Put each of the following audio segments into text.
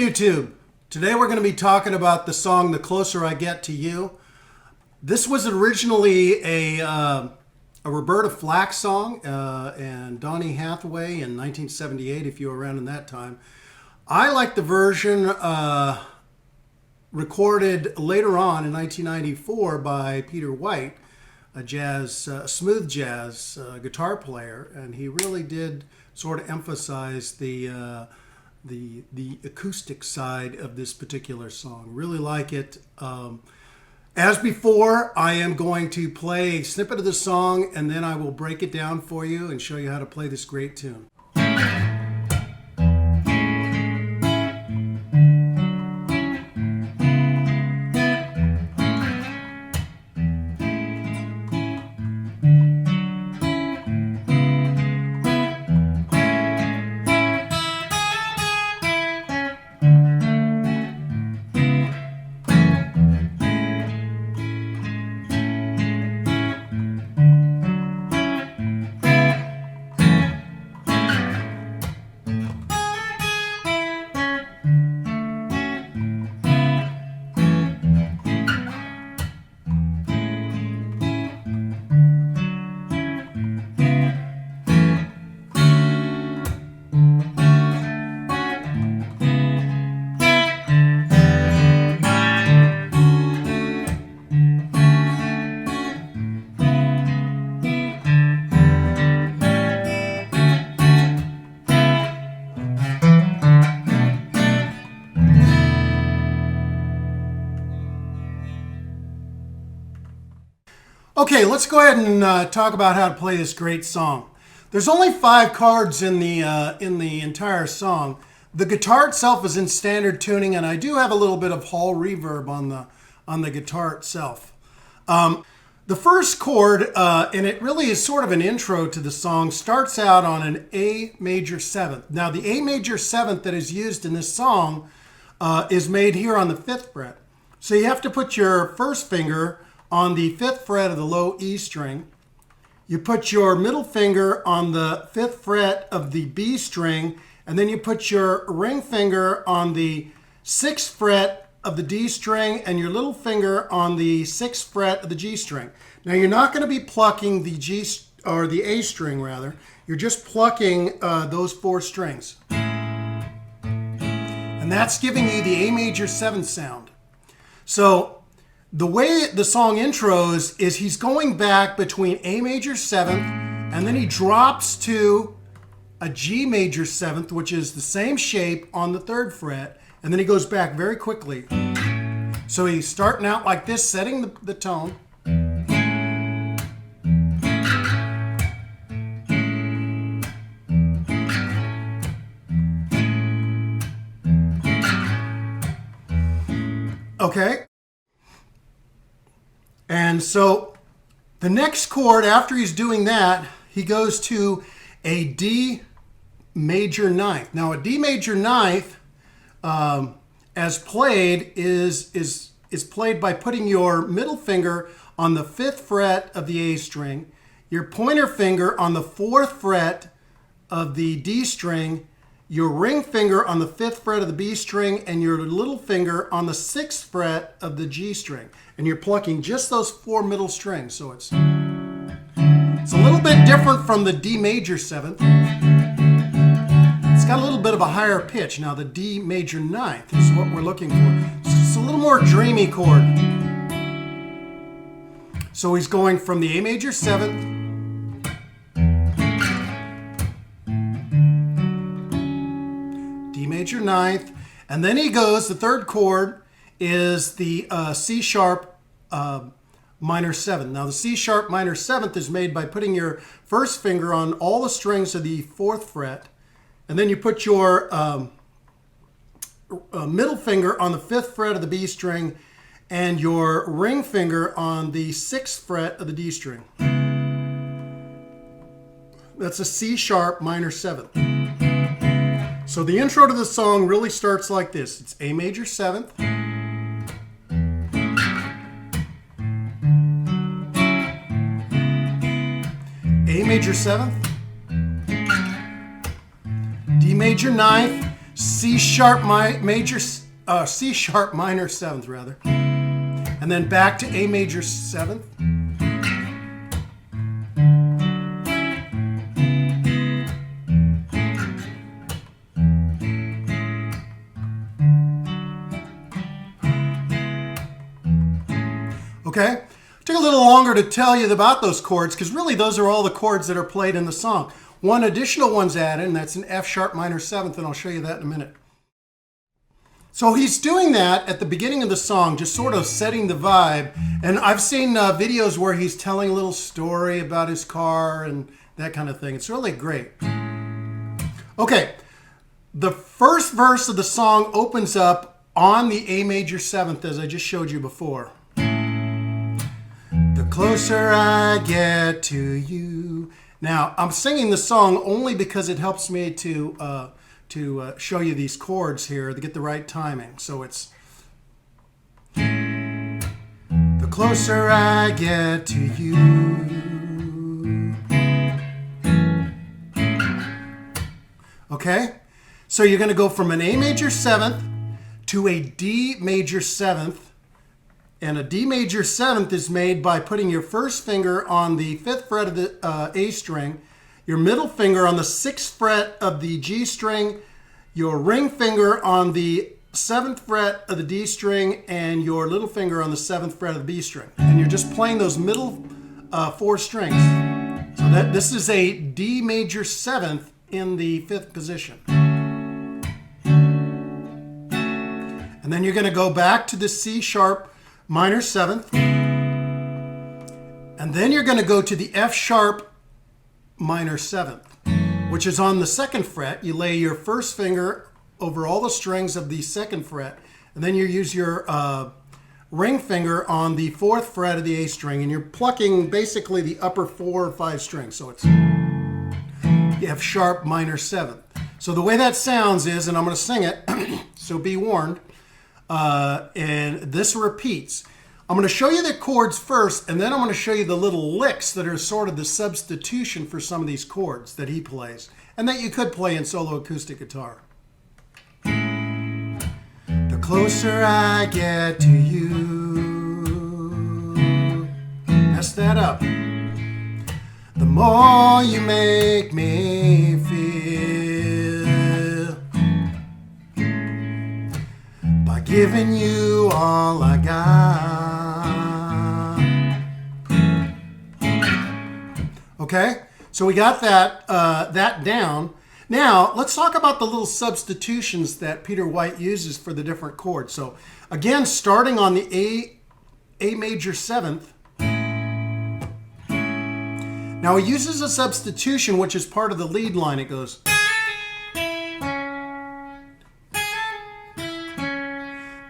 YouTube. Today we're going to be talking about the song The Closer I Get to You. This was originally a R.Flack song and Donny Hathaway in 1978, if you were around in that time. I like the version recorded later on in 1994 by Peter White, a smooth jazz guitar player, and he really did sort of emphasize the acoustic side of this particular song. Really like it. As before, I am going to play a snippet of the song and then I will break it down for you and show you how to play this great tune. Okay, let's go ahead and talk about how to play this great song. There's only 5 chords in the entire song. The guitar itself is in standard tuning, and I do have a little bit of hall reverb on the guitar itself. The first chord, and it really is sort of an intro to the song, starts out on an A major 7th. Now, the A major 7th that is used in this song is made here on the 5th fret. So you have to put your first finger on the 5th fret of the low E string. You put your middle finger on the 5th fret of the B string, and then you put your ring finger on the 6th fret of the D string and your little finger on the 6th fret of the G string. Now you're not going to be plucking the G or the A string rather. You're just plucking those 4 strings. And that's giving you the A major 7th sound. So the way the song intros is he's going back between A major 7th and then he drops to a G major 7th, which is the same shape on the 3rd fret, and then he goes back very quickly. So he's starting out like this, setting the tone. Okay. And so the next chord after he's doing that, he goes to a D major 9th. Now a D major 9th, as played, is played by putting your middle finger on the 5th fret of the A string, your pointer finger on the 4th fret of the D string, your ring finger on the 5th fret of the B string, and your little finger on the 6th fret of the G string. And you're plucking just those 4 middle strings. So it's a little bit different from the D major 7th. It's got a little bit of a higher pitch. Now the D major 9th is what we're looking for. It's a little more dreamy chord. So he's going from the A major 7th major 9th, and then he goes, the 3rd chord is the C sharp minor 7th. Now the C sharp minor 7th is made by putting your first finger on all the strings of the 4th fret, and then you put your middle finger on the 5th fret of the B string and your ring finger on the 6th fret of the D string. That's a C sharp minor 7th. So the intro to the song really starts like this. It's A major 7th, A major 7th, D major 9th, C sharp major, C sharp minor 7th rather, and then back to A major 7th. Okay, took a little longer to tell you about those chords because really those are all the chords that are played in the song. One additional one's added, and that's an F sharp minor 7th, and I'll show you that in a minute. So he's doing that at the beginning of the song, just sort of setting the vibe. And I've seen videos where he's telling a little story about his car and that kind of thing. It's really great. Okay, the first verse of the song opens up on the A major 7th, as I just showed you before. The closer I get to you. Now, I'm singing the song only because it helps me to show you these chords here to get the right timing. So it's the closer I get to you. Okay? So you're going to go from an A major 7th to a D major 7th. And a D major 7th is made by putting your first finger on the 5th fret of the A string, your middle finger on the 6th fret of the G string, your ring finger on the 7th fret of the D string, and your little finger on the 7th fret of the B string. And you're just playing those middle 4 strings. So that this is a D major 7th in the 5th position. And then you're going to go back to the C sharp minor 7th, and then you're going to go to the F sharp minor 7th, which is on the 2nd fret. You lay your first finger over all the strings of the 2nd fret, and then you use your ring finger on the 4th fret of the A string, and you're plucking basically the upper 4 or 5 strings. So it's the F sharp minor 7th. So the way that sounds is, and I'm going to sing it, so be warned, and this repeats. I'm going to show you the chords first, and then I'm going to show you the little licks that are sort of the substitution for some of these chords that he plays, and that you could play in solo acoustic guitar. The closer I get to you. Mess that up. The more you make me feel. By giving you all I got. Okay, so we got that down. Now, let's talk about the little substitutions that Peter White uses for the different chords. So, again, starting on the A major 7th. Now, he uses a substitution which is part of the lead line. It goes...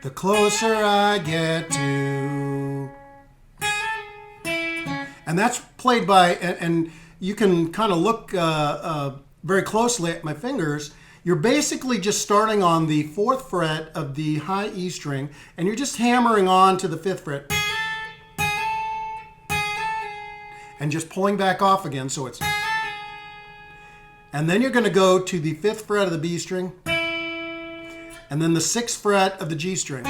The closer I get to... And that's played by, and you can kind of look very closely at my fingers. You're basically just starting on the 4th fret of the high E string, and you're just hammering on to the 5th fret. And just pulling back off again, so it's... And then you're going to go to the 5th fret of the B string, and then the 6th fret of the G string.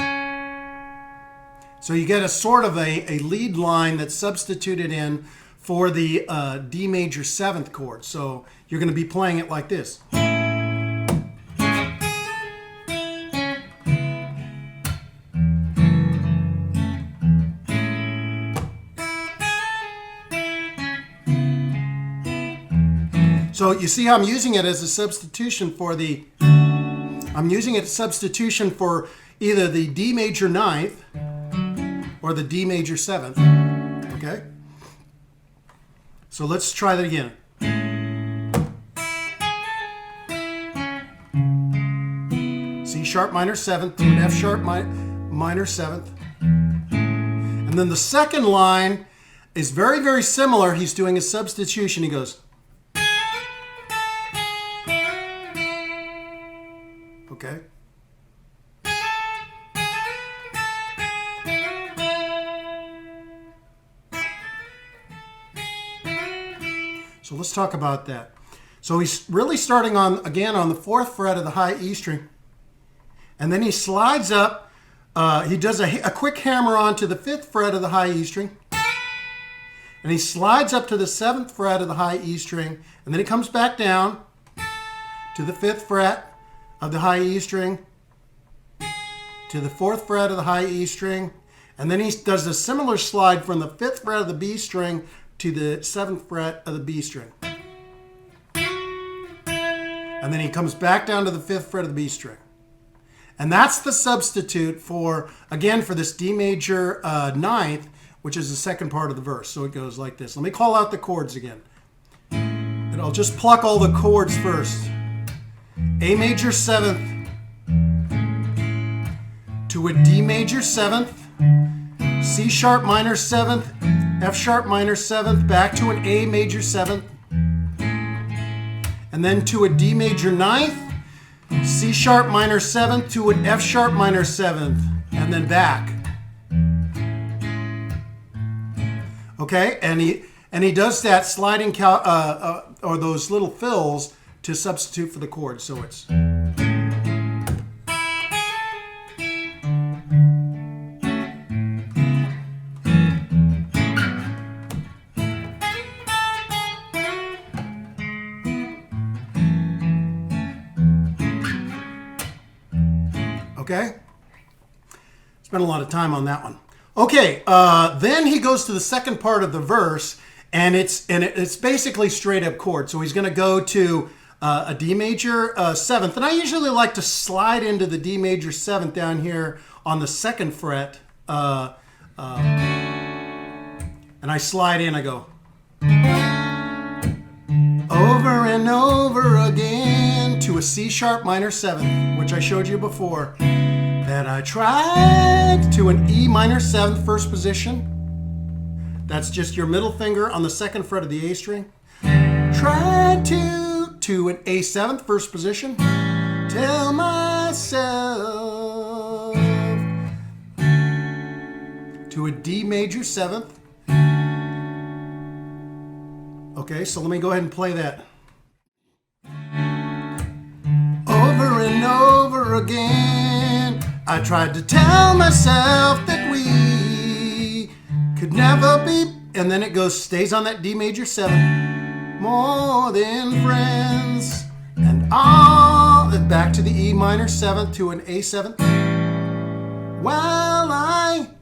So you get a sort of a lead line that's substituted in for the D major 7th chord. So you're going to be playing it like this. So you see how I'm using it as a substitution for the... I'm using it as a substitution for either the D major 9th or the D major 7th. Okay? So let's try that again. C sharp minor 7th to an F sharp minor 7th. And then the second line is very, very similar. He's doing a substitution. He goes... Okay? So let's talk about that. So he's really starting on, again, on the 4th fret of the high E string. And then he slides up. He does a quick hammer on to the 5th fret of the high E string. And he slides up to the 7th fret of the high E string. And then he comes back down to the 5th fret of the high E string, to the 4th fret of the high E string. And then he does a similar slide from the 5th fret of the B string to the 7th fret of the B string. And then he comes back down to the 5th fret of the B string. And that's the substitute for, again, for this D major 9th, which is the second part of the verse. So it goes like this. Let me call out the chords again. And I'll just pluck all the chords first. A major 7th to a D major 7th, C sharp minor 7th, F sharp minor 7th, back to an A major 7th, and then to a D major 9th, C sharp minor 7th to an F sharp minor 7th, and then back. Okay, and he does that sliding or those little fills to substitute for the chords. So it's okay. Spent a lot of time on that one. Okay, then he goes to the second part of the verse, and it's basically straight up chord. So he's going to go to a D major 7th, and I usually like to slide into the D major 7th down here on the 2nd fret, and I slide in. I go over and over again to a C sharp minor 7th, which I showed you before. That I tried to an E minor 7th first position. That's just your middle finger on the 2nd fret of the A string. Tried to an A 7th first position. Tell myself to a D major 7th. Okay, so let me go ahead and play that. Over and over again, I tried to tell myself that we could never be, and then it goes, stays on that D major 7, more than friends, and all, back to the E minor 7th to an A 7th. Well,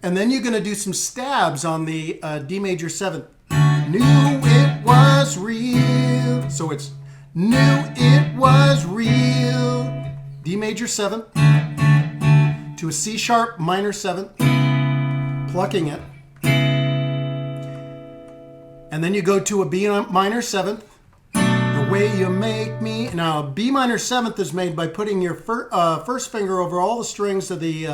and then you're going to do some stabs on the D major 7th. Knew it was real, so it's knew it was real, D major 7th, to a C sharp minor 7th, plucking it. And then you go to a B minor 7th, the way you make me. Now, a B minor 7th is made by putting your first finger over all the strings of the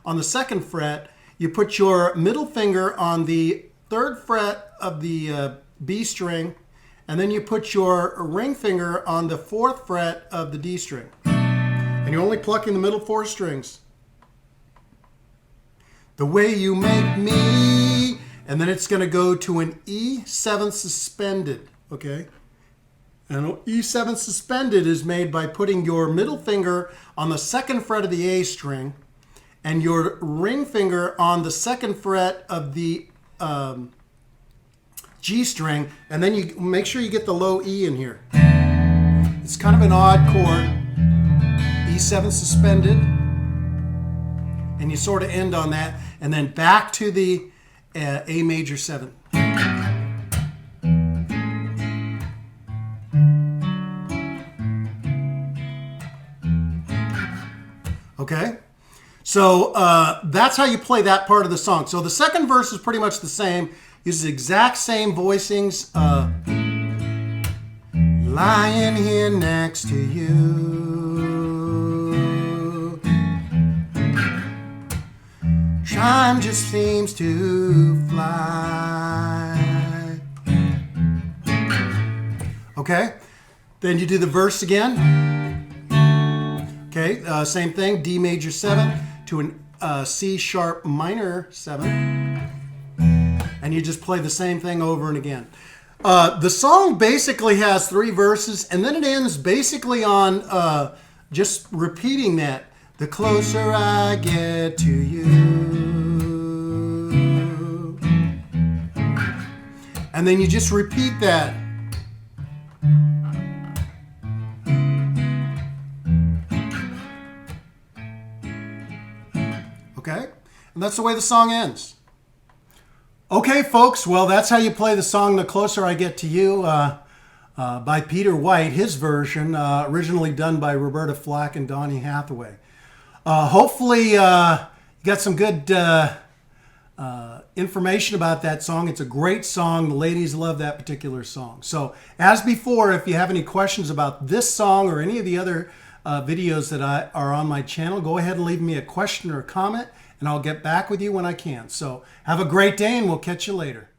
on the 2nd fret. You put your middle finger on the 3rd fret of the B string, and then you put your ring finger on the 4th fret of the D string. And you're only plucking the middle 4 strings. The way you make me, and then it's going to go to an E7 suspended, okay? And E7 suspended is made by putting your middle finger on the 2nd fret of the A string and your ring finger on the 2nd fret of the G string, and then you make sure you get the low E in here. It's kind of an odd chord, E7 suspended, and you sort of end on that, and then back to the A major 7. Okay, so that's how you play that part of the song. So the second verse is pretty much the same, uses the exact same voicings. Lying here next to you, time just seems to fly. Okay, then you do the verse again. Okay, same thing, D major 7 to an C sharp minor 7, and you just play the same thing over and again. The song basically has 3 verses, and then it ends basically on just repeating that. The closer I get to you. And then you just repeat that. Okay? And that's the way the song ends. Okay, folks, well, that's how you play the song The Closer I Get to You by Peter White, his version, originally done by R.Flack and Donny Hathaway. Hopefully, you got some good information about that song. It's a great song. The ladies love that particular song. So, as before, if you have any questions about this song or any of the other videos that are on my channel, go ahead and leave me a question or a comment, and I'll get back with you when I can. So have a great day, and we'll catch you later.